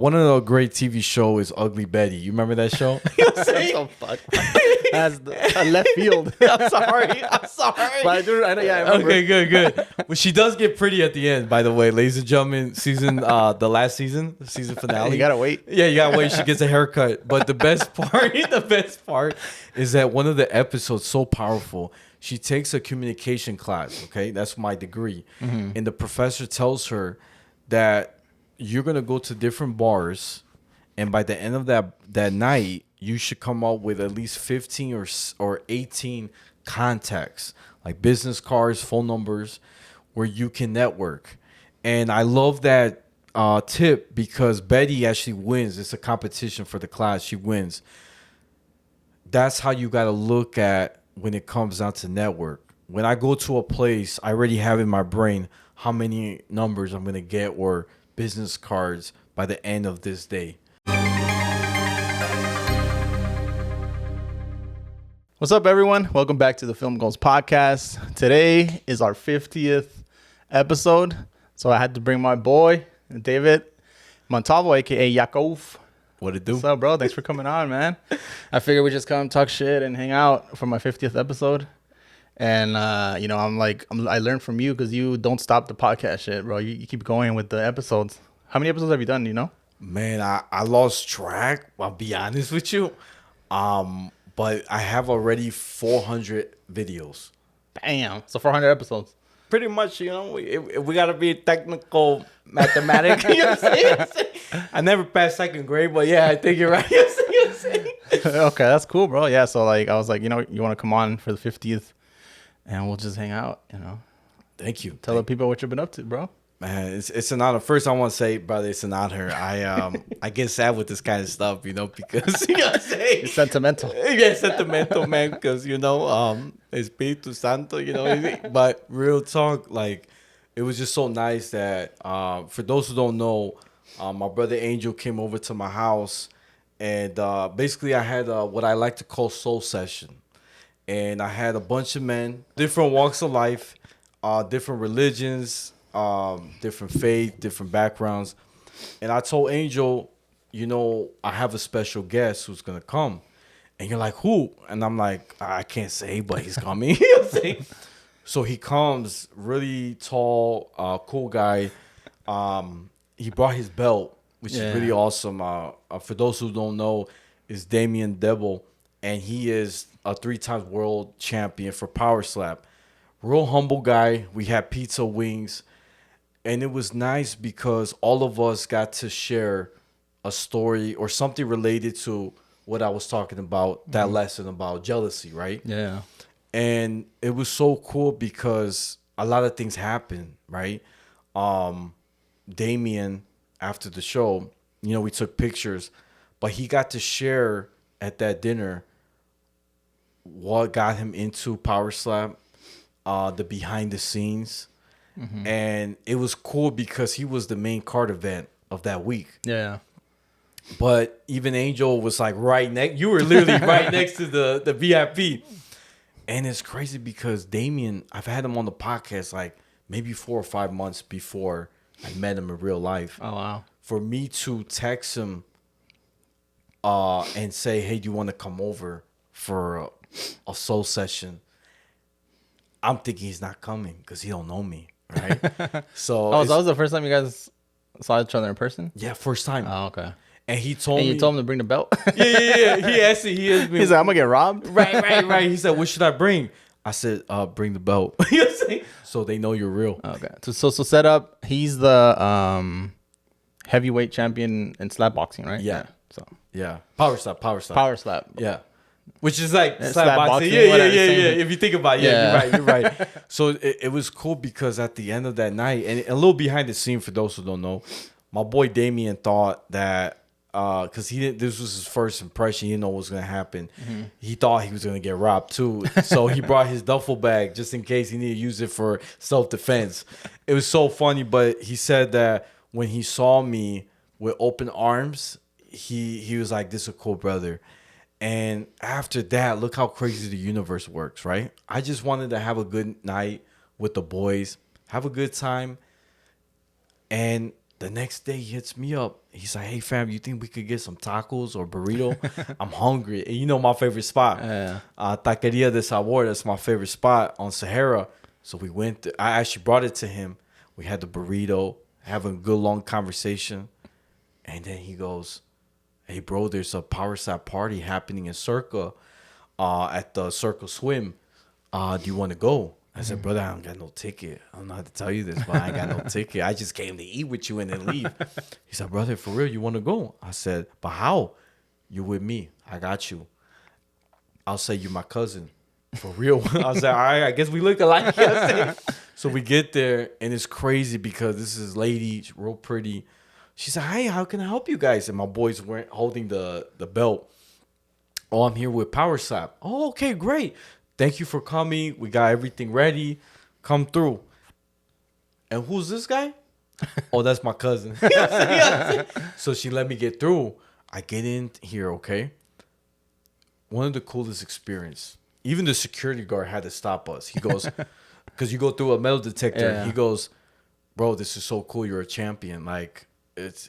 one of the great TV show is Ugly Betty. You remember that show? That's a left field. I'm sorry. But I remember. Okay, good. Well, she does get pretty at the end, by the way, ladies and gentlemen. The last season, the season finale. You gotta wait. Yeah, you gotta wait. She gets a haircut. But the best part is that one of the episodes so powerful. She takes a communication class. Okay, that's my degree, and the professor tells her that you're gonna go to different bars, and by the end of that night, you should come up with at least 15 or 18 contacts, like business cards, phone numbers, where you can network. And I love that tip because Betty actually wins. It's a competition for the class. She wins. That's how you got to look at when it comes down to network. When I go to a place, I already have in my brain how many numbers I'm going to get or business cards by the end of this day. What's up, everyone? Welcome back to the Film Goals Podcast. Today is our 50th episode, so I had to bring my boy, David Montalvo, a.k.a. Yakov. What it do? What's up, bro? Thanks for coming on, man. I figured we'd just come talk shit and hang out for my 50th episode. And, I learned from you because you don't stop the podcast shit, bro. You keep going with the episodes. How many episodes have you done, do you know? Man, I lost track. I'll be honest with you. But I have already 400 videos. Damn. So 400 episodes. Pretty much, we got to be technical mathematics. You know what I'm saying? I never passed second grade, but yeah, I think you're right. You know what I'm saying? Okay, that's cool, bro. Yeah, so I was like, you want to come on for the 50th and we'll just hang out, Thank you. Tell the people what you've been up to, bro. Man, it's an honor. First, I want to say, brother, it's an honor. I get sad with this kind of stuff, because you know what I'm saying? It's sentimental. Yeah, sentimental, man, because Espíritu Santo, but real talk, like it was just so nice that for those who don't know, my brother Angel came over to my house, and basically I had what I like to call soul session, and I had a bunch of men, different walks of life, different religions. Different faith, different backgrounds. And I told Angel, I have a special guest who's going to come. And you're like, who? And I'm like, I can't say, but he's coming. You know what I'm saying? So he comes, really tall, cool guy. He brought his belt, which is really awesome. For those who don't know, is David Montalvo. And he is a 3-time world champion for Power Slap. Real humble guy. We had pizza, wings. And it was nice because all of us got to share a story or something related to what I was talking about, that lesson about jealousy, right? Yeah. And it was so cool because a lot of things happened, right? Damien, after the show, we took pictures, but he got to share at that dinner what got him into Power Slap, the behind the scenes. Mm-hmm. And it was cool because he was the main card event of that week. Yeah. But even Angel was like right next. You were literally right next to the VIP. And it's crazy because Damien, I've had him on the podcast like maybe 4 or 5 months before I met him in real life. Oh, wow. For me to text him and say, hey, do you want to come over for a soul session? I'm thinking he's not coming because he don't know me. Right. So that was the first time you guys saw each other in person? Yeah, first time. Oh, okay. And he told me. You told him to bring the belt? Yeah. He asked me. He's like, I'm gonna get robbed. Right. He said, what should I bring? I said, bring the belt. You know what I'm saying? So they know you're real. Okay. So set up. He's the heavyweight champion in slap boxing, right? Yeah. So yeah. Power slap. Yeah. Which is like slap boxing. Yeah. If you think about it, you're right. So it was cool because at the end of that night, and a little behind the scene for those who don't know, my boy Damien thought that because this was his first impression, he didn't know what was gonna happen. Mm-hmm. He thought he was gonna get robbed too, so he brought his duffel bag just in case he needed to use it for self-defense. It was so funny, but he said that when he saw me with open arms, he was like, "This is a cool brother." And after that, look how crazy the universe works, right? I just wanted to have a good night with the boys, have a good time. And The next day, he hits me up. He's like, hey, fam, you think we could get some tacos or burrito? I'm hungry. And you know my favorite spot. Yeah. Taqueria de Sabor. That's my favorite spot on Sahara. So we went there. I actually brought it to him. We had the burrito, having a good, long conversation. And then he goes, hey, bro, there's a Power Sap party happening in Circa at the Circle Swim. Do you want to go? I said, brother, I don't got no ticket. I don't know how to tell you this, but I ain't got no ticket. I just came to eat with you and then leave. He said, brother, for real, you want to go? I said, but how? You with me. I got you. I'll say you're my cousin. For real. I was like, all right, I guess we look alike. So we get there, and it's crazy because this is lady, she's real pretty. She said, hey, how can I help you guys? And my boys weren't holding the belt. Oh, I'm here with Power Slap. Oh, okay, great. Thank you for coming. We got everything ready. Come through. And who's this guy? Oh, that's my cousin. So she let me get through. I get in here, okay? One of the coolest experience. Even the security guard had to stop us. He goes, because you go through a metal detector. Yeah. He goes, bro, this is so cool. You're a champion. Like,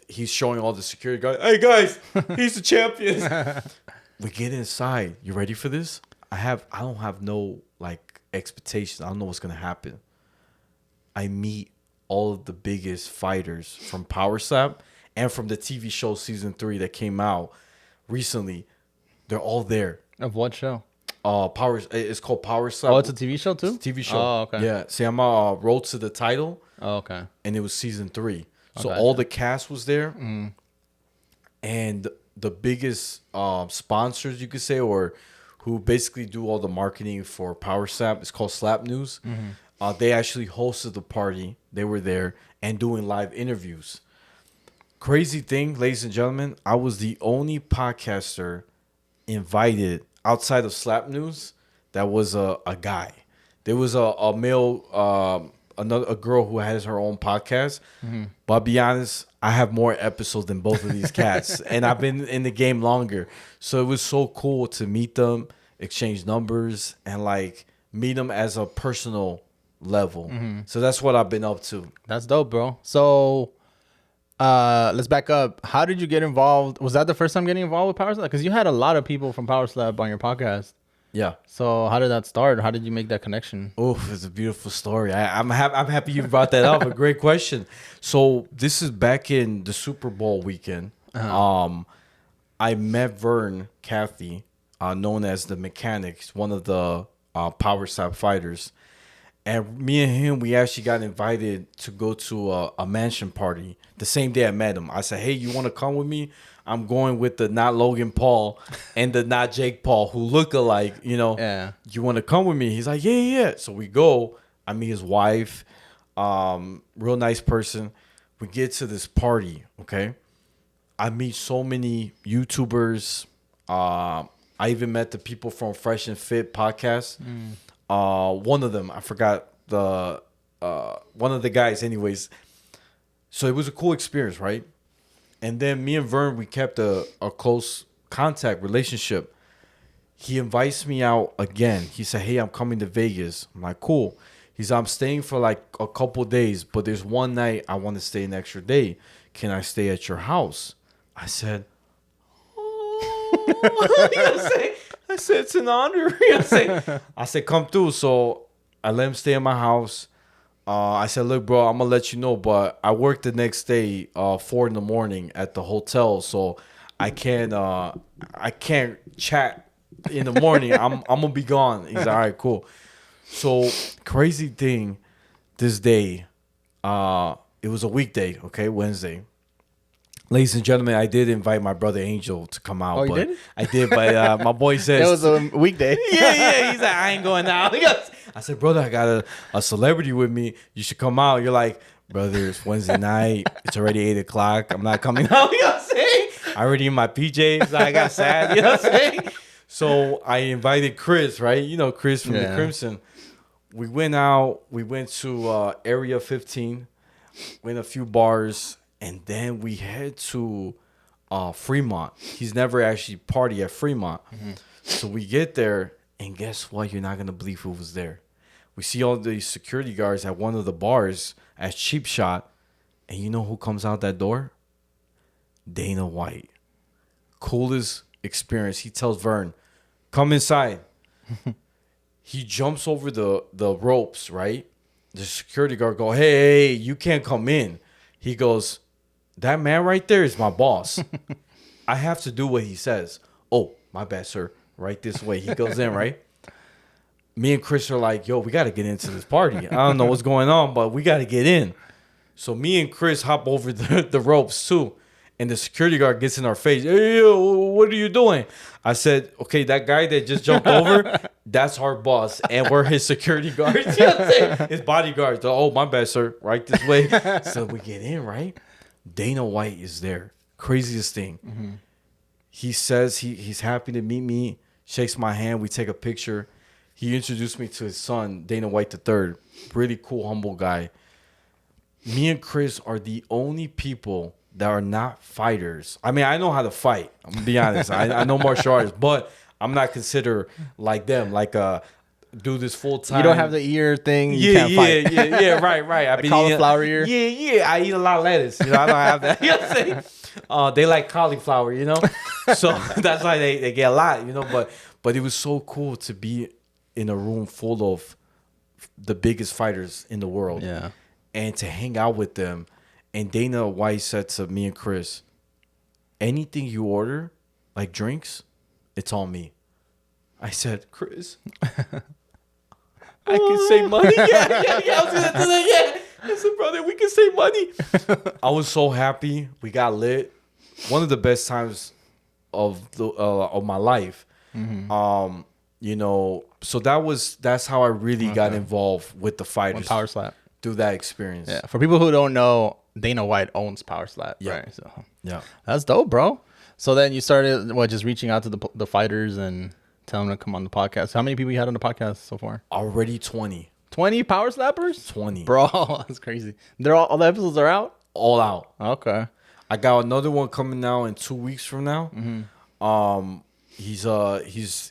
he's showing all the security guards. Hey, guys, he's the champion. We get inside. You ready for this? I don't have no like expectations. I don't know what's gonna happen. I meet all of the biggest fighters from Power Slap and from the TV show season 3 that came out recently. They're all there. Of what show? It's called Power Slap. Oh, it's a TV show too? TV show. Oh, okay. Yeah. See, I'm Road to the Title. Oh, okay. And it was season 3. So gotcha. all the cast was there. And the biggest sponsors, you could say, or who basically do all the marketing for Power Slap, it's called Slap News. They actually hosted the party. They were there and doing live interviews. Crazy thing, ladies and gentlemen, I was the only podcaster invited outside of Slap News that was a guy. There was a male, a girl who has her own podcast. But I'll be honest, I have more episodes than both of these cats. And I've been in the game longer. So it was so cool to meet them, exchange numbers, and like meet them as a personal level. So that's what I've been up to. That's dope, bro. So let's back up. How did you get involved? Was that the first time getting involved with Power Slap? Because you had a lot of people from Power Slap on your podcast. Yeah. So how did that start? How did you make that connection? Oh, it's a beautiful story. I'm happy you brought that up. A great question. So this is back in the Super Bowl weekend. I met Vern Cathy, known as the Mechanic, one of the Power Slap fighters. And me and him, we actually got invited to go to a mansion party the same day I met him. I said, hey, you want to come with me? I'm going with the not Logan Paul and the not Jake Paul, who look alike, you know. Yeah. You want to come with me? He's like, yeah. So we go. I meet his wife, real nice person. We get to this party, okay? I meet so many YouTubers. I even met the people from Fresh and Fit podcast. One of them, I forgot one of the guys anyways. So it was a cool experience, right? And then me and Vern, we kept a close contact relationship. He invites me out again. He said, hey, I'm coming to Vegas. I'm like, cool. He's I'm staying for like a couple days, but there's one night I want to stay an extra day. Can I stay at your house? I said, oh. I said, it's an honor. I said, come through. So I let him stay in my house. I said, look, bro, I'm going to let you know, but I work the next day, 4 a.m. at the hotel. So I can't chat in the morning. I'm going to be gone. He's like, all right, cool. So crazy thing this day, it was a weekday, okay, Wednesday. Ladies and gentlemen, I did invite my brother Angel to come out. Oh, you did? I did, but my boy says... It was a weekday. Yeah. He's like, I ain't going out. I said, brother, I got a celebrity with me. You should come out. You're like, brother, it's Wednesday night. It's already 8 o'clock. I'm not coming out. You know what I'm saying? I already in my PJs. I got sad. You know what I'm saying? So I invited Chris, right? You know Chris from the Crimson. We went out. We went to Area 15. Went a few bars. And then we head to Fremont. He's never actually partied at Fremont. So we get there, and guess what? You're not going to believe who was there. We see all these security guards at one of the bars at Cheap Shot, And you know who comes out that door? Dana White. Coolest experience. He tells Vern, come inside. He jumps over the ropes, right? The security guard go, hey, you can't come in. He goes, that man right there is my boss. I have to do what he says. Oh, my bad, sir. Right this way. He goes in, right? Me and Chris are like, yo, we got to get into this party. I don't know what's going on, but we got to get in. So me and Chris hop over the ropes too. And the security guard gets in our face. Hey, yo, what are you doing? I said, okay, that guy that just jumped over, that's our boss. And we're his security guards. You know what I'm saying? His bodyguards. Oh, my bad, sir. Right this way. So we get in, right? Dana White is there. Craziest thing. Mm-hmm. He says he's happy to meet me. Shakes my hand. We take a picture. He introduced me to his son, Dana White III. Really cool, humble guy. Me and Chris are the only people that are not fighters. I mean, I know how to fight. I'm going to be honest. I know martial arts, but I'm not considered like them. Like, do this full time. You don't have the ear thing. You can't fight. Right. I mean, cauliflower ear. Yeah. I eat a lot of lettuce. You know, I don't have that. You know what I'm saying? They like cauliflower. You know, so that's why they get a lot. You know, but it was so cool to be in a room full of the biggest fighters in the world. Yeah, and to hang out with them. And Dana White said to me and Chris, anything you order, like drinks, it's on me. I said, Chris, I can save money. Yeah. I was gonna do that. Yeah. I said, brother, we can save money. I was so happy. We got lit. One of the best times of my life. Mm-hmm. You know, so that's how I really got involved with the fighters. Power Slap. Through that experience. Yeah. For people who don't know, Dana White owns Power Slap. Yeah. Right. So yeah, that's dope, bro. So then you started just reaching out to the fighters and telling them to come on the podcast. How many people you had on the podcast so far? Already 20. 20 Power Slappers? 20. Bro, that's crazy. They're all the episodes are out? All out. Okay. I got another one coming out in 2 weeks from now. Mm-hmm.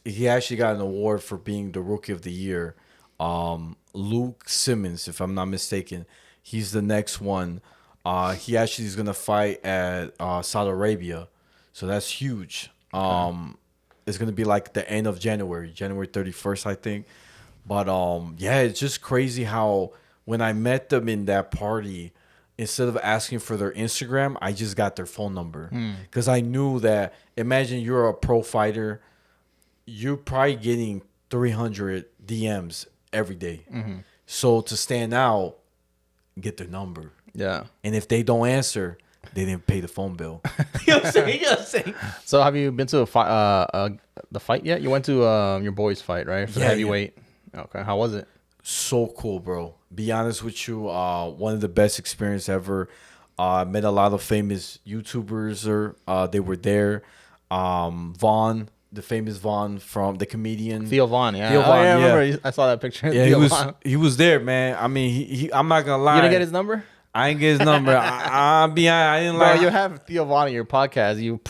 He actually got an award for being the Rookie of the Year. Luke Simmons, if I'm not mistaken, he's the next one. He actually is gonna fight at Saudi Arabia, so that's huge. It's gonna be like the end of January 31st, I think. But yeah, it's just crazy how when I met them in that party, instead of asking for their Instagram, I just got their phone number because I knew that. Imagine you're a pro fighter, you're probably getting 300 DMs every day. Mm-hmm. So to stand out, get their number. Yeah. And if they don't answer, they didn't pay the phone bill. You know what I'm saying? So have you been to the fight yet? You went to your boys' fight, right? For the heavyweight. Yeah. Okay. How was it? So cool, bro. Be honest with you, one of the best experience ever. Met a lot of famous YouTubers. They were there. Vaughn. The famous Vaughn from the comedian Theo Vaughn, yeah. Theo Vaughn, I remember. I saw that picture. Yeah, he was there, man. I mean, he I'm not gonna lie. You didn't get his number? I didn't get his number. I didn't lie. Bro, you have Theo Vaughn in your podcast. You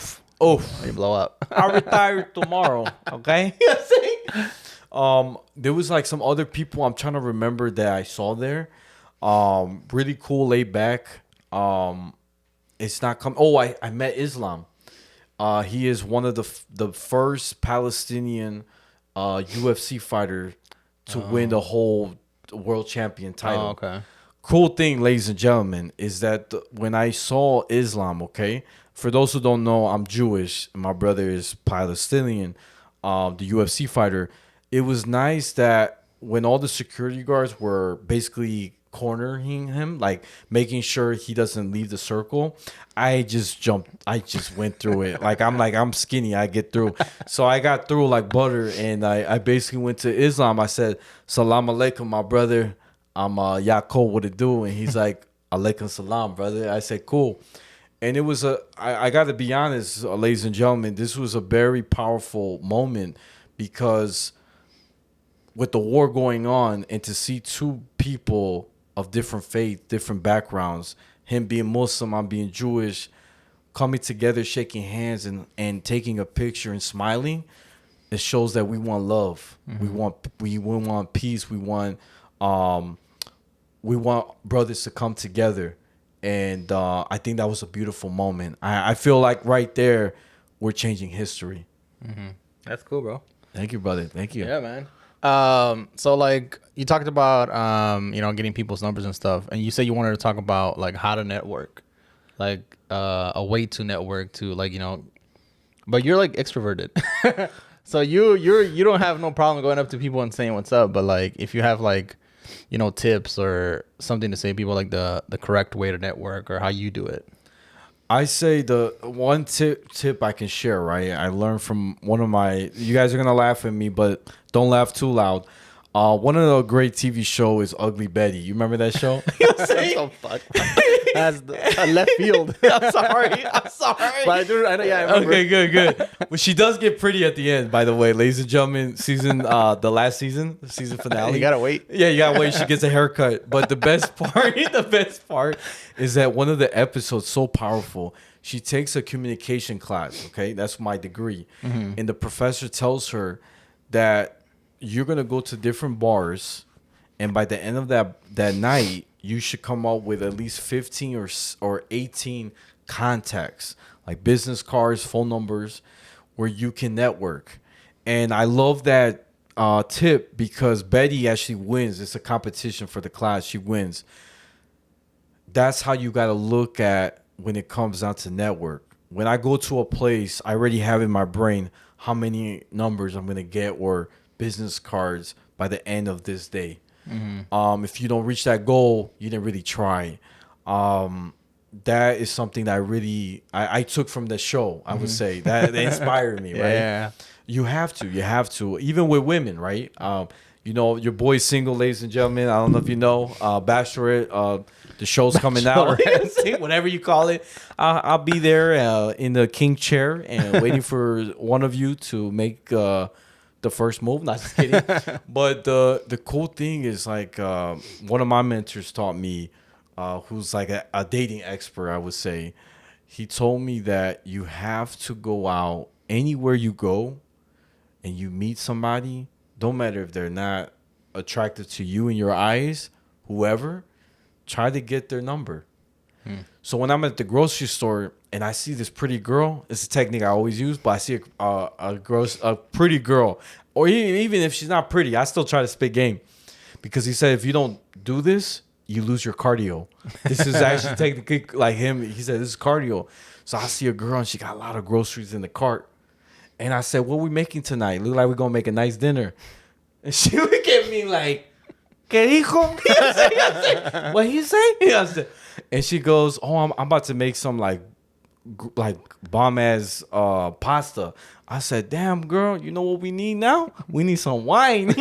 blow up. I retire tomorrow. Okay. You know what I'm saying? There was like some other people I'm trying to remember that I saw there. Really cool, laid back. It's not coming. Oh, I met Islam. He is one of the first Palestinian UFC fighter to win the whole world champion title. Oh, okay. Cool thing, ladies and gentlemen, is that when I saw Islam, okay, for those who don't know, I'm Jewish and my brother is Palestinian, the UFC fighter. It was nice that when all the security guards were basically cornering him, like making sure he doesn't leave the circle, I just went through it. I'm skinny, I get through. So I got through like butter, and I basically went to Islam. I said, Salam alaikum, my brother. I'm Yaakov, what it do? And he's like, alaikum salam, brother. I said, cool. And it was I got to be honest, ladies and gentlemen, this was a very powerful moment because with the war going on and to see two people of different faith, different backgrounds, him being Muslim, I'm being Jewish, coming together, shaking hands and taking a picture and smiling, it shows that we want love. Mm-hmm. We want peace. We want brothers to come together. And I think that was a beautiful moment. I feel like right there, we're changing history. That's cool, bro. Thank you, brother. Thank you. Yeah, man. So like you talked about getting people's numbers and stuff, and you said you wanted to talk about like how to network, like a way to network to like but you're like extroverted. So you don't have no problem going up to people and saying what's up, but like if you have like tips or something to say to people, like the correct way to network or how you do it. I say the one tip I can share, right? I learned from one of my. You guys are gonna laugh at me, but don't laugh too loud. One of the great TV show is Ugly Betty. You remember that show? So fuck. That's a left field. I'm sorry. But I do. I know. Yeah. I remember. Okay, good. But she does get pretty at the end, by the way, ladies and gentlemen. The last season, the season finale. You gotta wait. Yeah, you gotta wait. She gets a haircut. But the best part is that one of the episodes so powerful. She takes a communication class. Okay, that's my degree, and the professor tells her that you're gonna go to different bars, and by the end of that night, you should come up with at least 15 or 18 contacts, like business cards, phone numbers, where you can network. And I love that tip because Betty actually wins. It's a competition for the class. She wins. That's how you got to look at when it comes down to network. When I go to a place, I already have in my brain how many numbers I'm going to get or business cards by the end of this day. If you don't reach that goal, you didn't really try. That is something that I took from the show. I would say that inspired me, right? Yeah. You have to, even with women, right? Your boy's single, ladies and gentlemen. I don't know if you know, Bachelorette. The show's coming out. Whatever you call it, I'll be there in the king chair and waiting for one of you to make the first move. Not just kidding. But the cool thing is like one of my mentors taught me, who's like a dating expert, I would say. He told me that you have to go out anywhere you go and you meet somebody, don't matter if they're not attracted to you in your eyes, whoever, try to get their number. So when I'm at the grocery store and I see this pretty girl, it's a technique I always use, but I see a pretty girl, or even if she's not pretty, I still try to spit game. Because he said, if you don't do this, you lose your cardio. This is actually technically like him. He said, this is cardio. So I see a girl and she got a lot of groceries in the cart. And I said, what are we making tonight? Look like we're going to make a nice dinner. And she looked at me like, ¿Qué dijo? What he say? And she goes, oh, I'm about to make some like bomb ass pasta. I said, damn, girl, you know what we need now? We need some wine.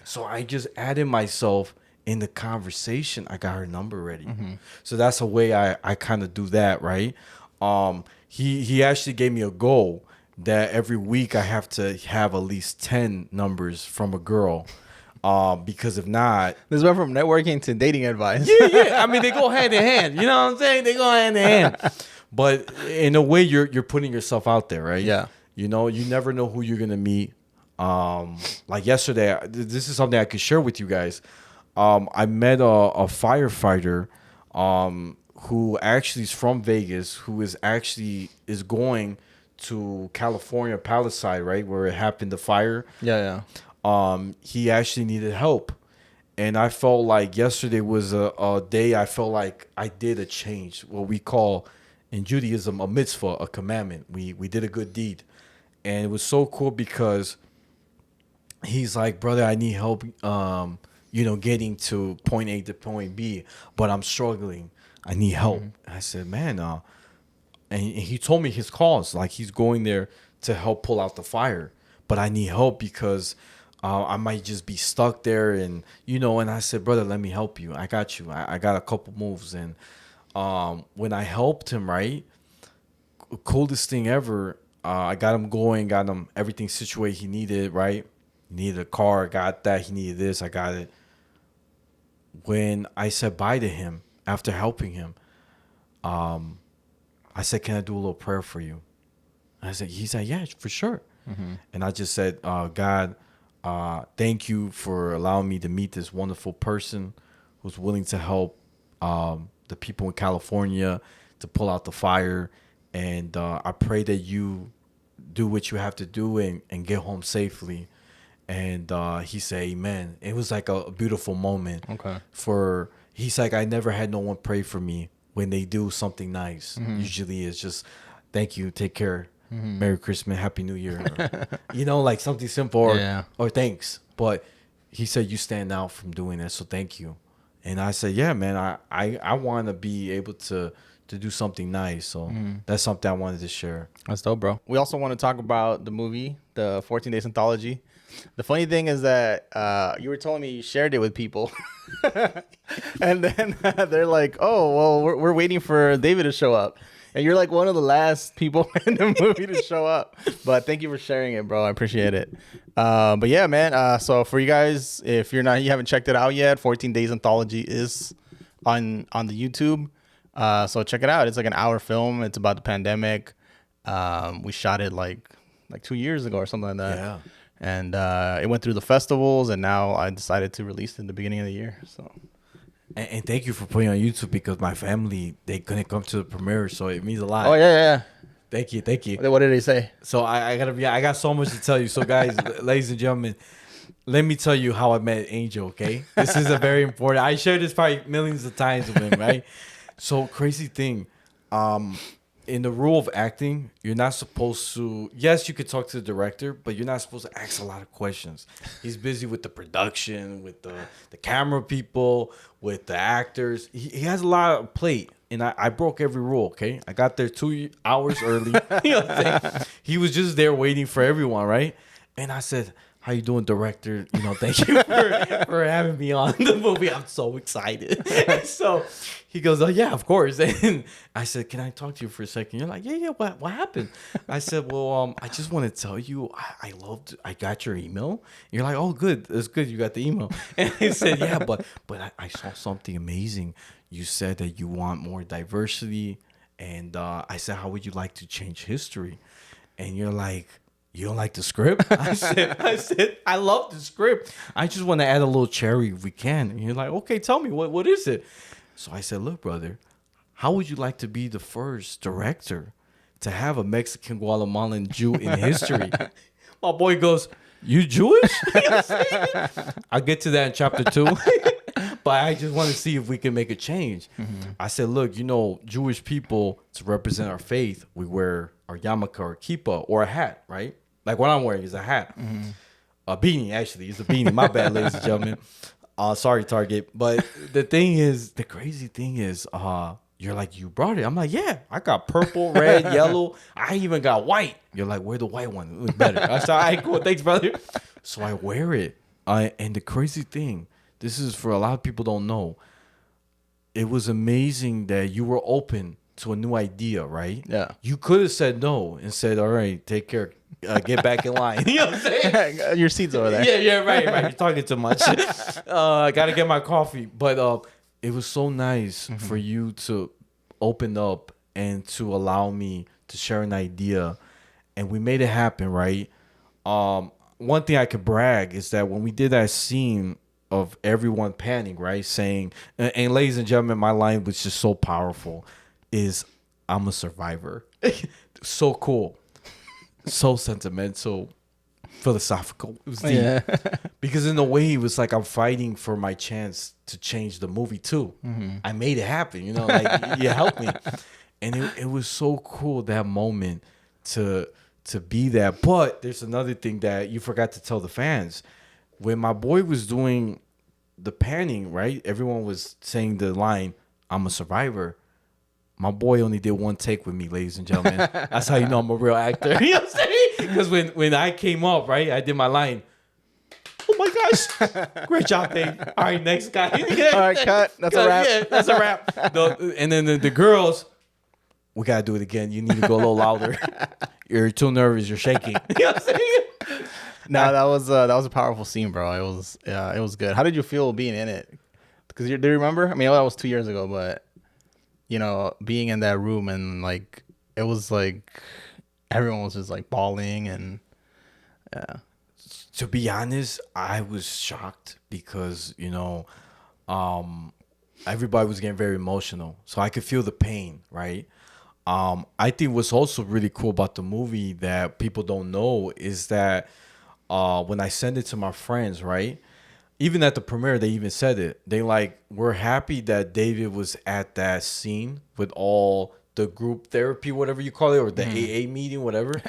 So I just added myself in the conversation. I got her number ready. So that's a way I kind of do that, right? He actually gave me a goal that every week I have to have at least 10 numbers from a girl. Because if not, this went from networking to dating advice. Yeah. I mean, they go hand in hand. You know what I'm saying? They go hand in hand. But in a way, you're putting yourself out there, right? Yeah. You never know who you're gonna meet. Like yesterday, this is something I could share with you guys. I met a firefighter, who actually is from Vegas, who is going to California, Palisade, right, where it happened, the fire. Yeah. He actually needed help. And I felt like yesterday was a day I felt like I did a change, what we call in Judaism a mitzvah, a commandment. We did a good deed. And it was so cool because he's like, brother, I need help, getting to point A to point B, but I'm struggling. I need help. I said, man, and he told me his cause, like he's going there to help pull out the fire, but I need help because I might just be stuck there, and I said, brother, let me help you. I got you. I got a couple moves, and when I helped him, right, coolest thing ever, I got him going, got him everything situated he needed, right? He needed a car, got that. He needed this, I got it. When I said bye to him after helping him, I said, can I do a little prayer for you? He said, yeah, for sure. And I just said, God, thank you for allowing me to meet this wonderful person who's willing to help the people in California to pull out the fire. And I pray that you do what you have to do and get home safely. And he said, amen. It was like a beautiful moment. Okay. He's like, I never had no one pray for me when they do something nice. Usually it's just, thank you, take care, Merry Christmas, Happy New Year. Or, like something simple or thanks. But he said, you stand out from doing that, so thank you. And I said, yeah, man, I want to be able to do something nice. So that's something I wanted to share. That's dope, bro. We also want to talk about the movie, the 14 Days Anthology. The funny thing is that you were telling me you shared it with people. And then they're like, oh, well, we're waiting for David to show up. And you're like one of the last people in the movie to show up. But thank you for sharing it, bro. I appreciate it. But yeah, man. So for you guys, if you haven't checked it out yet, 14 Days Anthology is on the YouTube. So check it out. It's like an hour film. It's about the pandemic. We shot it like 2 years ago or something like that. Yeah. And it went through the festivals, and now I decided to release it in the beginning of the year. So, and thank you for putting it on YouTube, because my family, they couldn't come to the premiere, so it means a lot. oh yeah. Thank you. What did they say? So I got so much to tell you. So guys, ladies and gentlemen, let me tell you how I met Angel. Okay, this is a very important. I shared this probably millions of times with him, right? So crazy thing. In the rule of acting, you're not supposed to. Yes, you could talk to the director, but you're not supposed to ask a lot of questions. He's busy with the production, with the camera people, with the actors. He has a lot of plate, and I broke every rule. Okay, I got there 2 hours early. You know what I'm saying? He was just there waiting for everyone, right? And I said, how you doing, director? Thank you for having me on the movie. I'm so excited. So he goes, oh, yeah, of course. And I said, can I talk to you for a second? You're like, yeah, what happened? I said, well, I just want to tell you, I got your email. You're like, oh, good. It's good you got the email. And I said, yeah, but I saw something amazing. You said that you want more diversity. And I said, how would you like to change history? And you're like, you don't like the script? I said, I love the script. I just want to add a little cherry if we can. And you're like, okay, tell me, what is it? So I said, look, brother, how would you like to be the first director to have a Mexican Guatemalan Jew in history? My boy goes, you Jewish? I'll get to that in chapter 2. But I just want to see if we can make a change. I said, look, Jewish people, to represent our faith, we wear our yarmulke or kippah or a hat, right? Like what I'm wearing is a hat. A beanie, actually. It's a beanie. My bad, ladies and gentlemen. Sorry, Target. But the crazy thing is, you're like, you brought it. I'm like, yeah, I got purple, red, yellow. I even got white. You're like, wear the white one. It looks better. I said, all right, cool. Thanks, brother. So I wear it. And the crazy thing, this is for a lot of people don't know. It was amazing that you were open to a new idea, right? Yeah. You could have said no and said, all right, take care. Get back in line. You know what I'm saying? Your seat's over there. Yeah, right. You're talking too much. I got to get my coffee. But it was so nice for you to open up and to allow me to share an idea. And we made it happen, right? One thing I could brag is that when we did that scene of everyone panning, right? Saying, and ladies and gentlemen, my line was just so powerful, is I'm a survivor. So cool. So sentimental, philosophical. It was deep. Yeah. Because in a way, it was like I'm fighting for my chance to change the movie too. I made it happen, like you helped me. And it was so cool, that moment to be that. But there's another thing that you forgot to tell the fans. When my boy was doing the panning, right? Everyone was saying the line, I'm a survivor. My boy only did one take with me, ladies and gentlemen. That's how you know I'm a real actor. You know what I'm saying? Because when I came up, right, I did my line. Oh my gosh. Great job, Dave. All right, next guy. All right, cut. That's a wrap. Yeah, that's a wrap. And then the girls, we got to do it again. You need to go a little louder. You're too nervous. You're shaking. You know what I'm saying? No, that was a powerful scene, bro. It was good. How did you feel being in it? Because do you remember? I mean, that was 2 years ago, but being in that room and like it was like everyone was just like bawling and yeah. To be honest, I was shocked because everybody was getting very emotional, so I could feel the pain, right? I think what's also really cool about the movie that people don't know is that when I send it to my friends, right? Even at the premiere, they even said it. They like, we're happy that David was at that scene with all the group therapy, whatever you call it, or the AA meeting, whatever.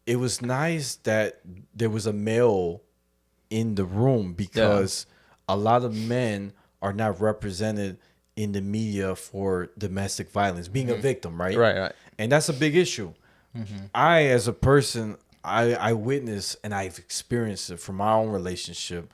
It was nice that there was a male in the room because a lot of men are not represented in the media for domestic violence, being a victim, right? Right. And that's a big issue. I, as a person, I witnessed and I've experienced it from my own relationship.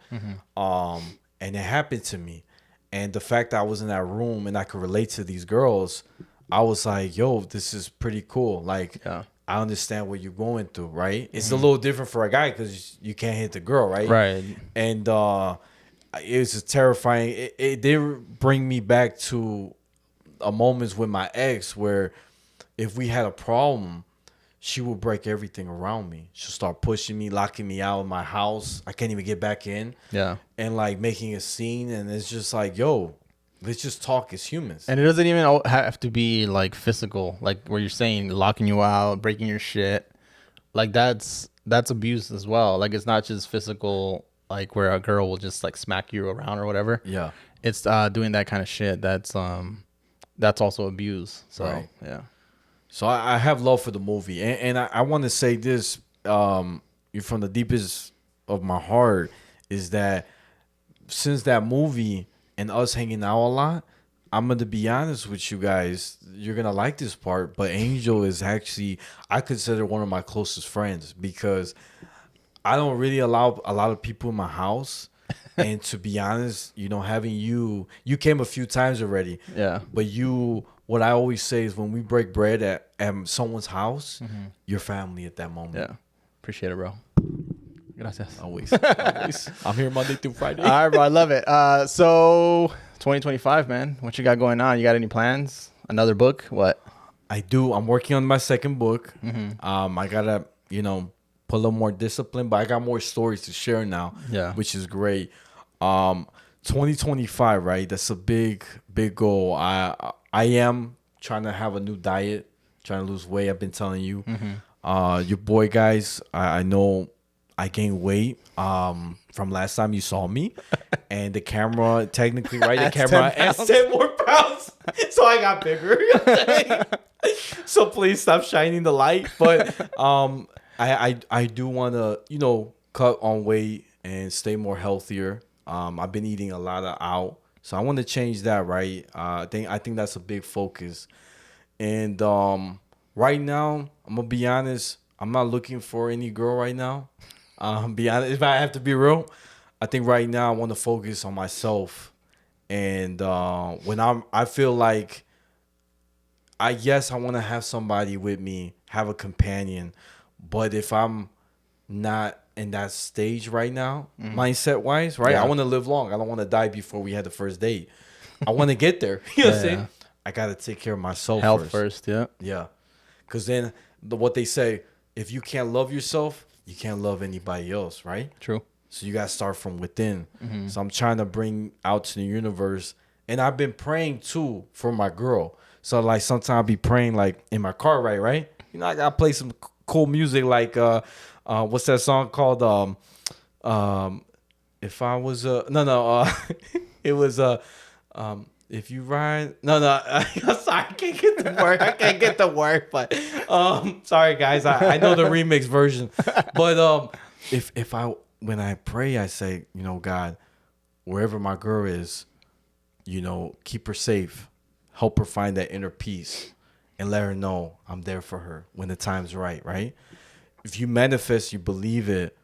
And it happened to me. And the fact that I was in that room and I could relate to these girls, I was like, yo, this is pretty cool. Like, I understand what you're going through, right? It's a little different for a guy because you can't hit the girl, right? Right. And it was just terrifying. It did bring me back to a moments with my ex where if we had a problem, she would break everything around me. She'll start pushing me, locking me out of my house. I can't even get back in. Yeah. And like making a scene. And it's just like, yo, let's just talk as humans. And it doesn't even have to be like physical, like where you're saying locking you out, breaking your shit. Like that's abuse as well. Like it's not just physical, like where a girl will just like smack you around or whatever. Yeah. It's doing that kind of shit. That's also abuse. So Right. yeah. So I have love for the movie. And I want to say this from the deepest of my heart is that since that movie and us hanging out a lot, I'm going to be honest with you guys. You're going to like this part, but Angel is actually, I consider one of my closest friends because I don't really allow a lot of people in my house. And to be honest, having you came a few times already. Yeah. But what I always say is when we break bread at someone's house, your family at that moment. Yeah. Appreciate it, bro. Gracias. Always. I'm here Monday through Friday. All right, bro. I love it. So 2025, man. What you got going on? You got any plans? Another book? What? I do. I'm working on my second book. I gotta, put a little more discipline, but I got more stories to share now. Yeah. Which is great. 2025, right? That's a big goal. I am trying to have a new diet, trying to lose weight. I've been telling you. Your boy, guys, I know I gained weight from last time you saw me. And the camera, technically, right? The camera adds 10 more pounds. So I got bigger. So please stop shining the light. But I do want to, cut on weight and stay more healthier. I've been eating a lot of out. So I want to change that, right? I think that's a big focus. And right now, I'm going to be honest, I'm not looking for any girl right now. Be honest, if I have to be real, I think right now I want to focus on myself. And when I feel like I want to have somebody with me, have a companion. But if I'm not in that stage right now, mindset wise, right? Yeah. I want to live long. I don't want to die before we had the first date. I want to get there. You know what I'm saying? I got to take care of myself Health first, yeah. Yeah. Because then what they say, if you can't love yourself, you can't love anybody else, right? True. So you got to start from within. So I'm trying to bring out to the universe. And I've been praying too for my girl. So like sometimes I'll be praying like in my car, right? I got to play some cool music like what's that song called? If I was it was if you ride sorry, I can't get the word, but sorry guys, I know the remix version. But when I pray, I say, God, wherever my girl is, keep her safe, help her find that inner peace, and let her know I'm there for her when the time's right? If you manifest, you believe it,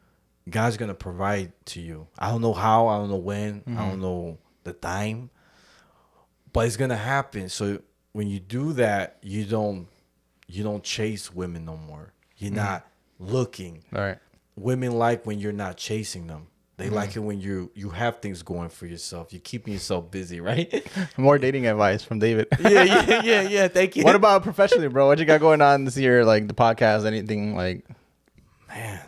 God's going to provide to you. I don't know how, I don't know when, I don't know the time, but it's going to happen. So when you do that, you don't chase women no more. You're not looking. All right. Women like when you're not chasing them. They like it when you have things going for yourself. You're keeping yourself busy, right? More dating advice from David. Yeah. Thank you. What about professionally, bro? What you got going on this year? Like the podcast, anything like? Man,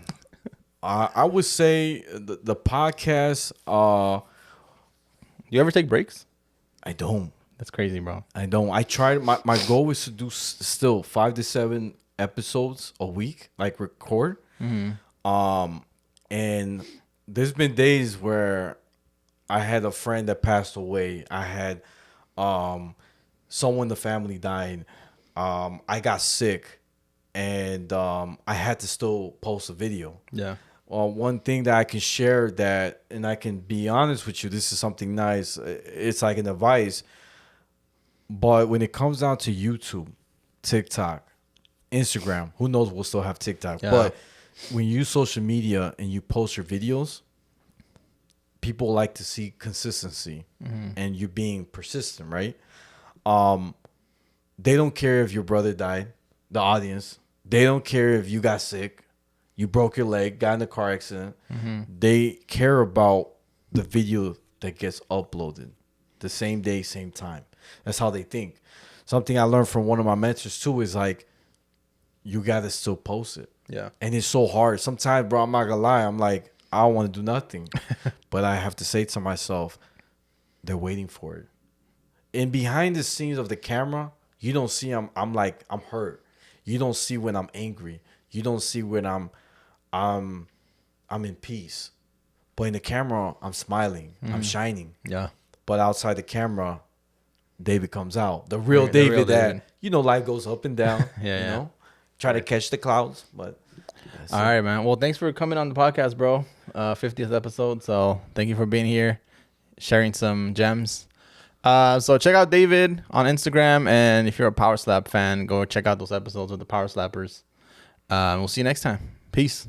I would say the podcast. Do you ever take breaks? I don't. That's crazy, bro. I don't. I tried. My goal is to do still 5 to 7 episodes a week, like record. And there's been days where I had a friend that passed away. I had someone in the family died. I got sick, and I had to still post a video. Yeah. One thing that I can share that, and I can be honest with you, this is something nice. It's like an advice. But when it comes down to YouTube, TikTok, Instagram, who knows, we'll still have TikTok. Yeah. But when you use social media and you post your videos, people like to see consistency and you being persistent, right? They don't care if your brother died, the audience. They don't care if you got sick, you broke your leg, got in a car accident. They care about the video that gets uploaded the same day, same time. That's how they think. Something I learned from one of my mentors too is like, you gotta still post it. Yeah. And it's so hard. Sometimes, bro, I'm not gonna lie. I'm like, I don't want to do nothing. But I have to say to myself, they're waiting for it. And behind the scenes of the camera, you don't see I'm hurt. You don't see when I'm angry. You don't see when I'm in peace. But in the camera, I'm smiling. I'm shining. Yeah. But outside the camera, David comes out. The real David that, life goes up and down. you know? Try to catch the clouds. But all right, man. Well, thanks for coming on the podcast, bro. 50th episode. So thank you for being here, sharing some gems. So check out David on Instagram. And if you're a Power Slap fan, go check out those episodes with the Power Slappers. We'll see you next time. Peace.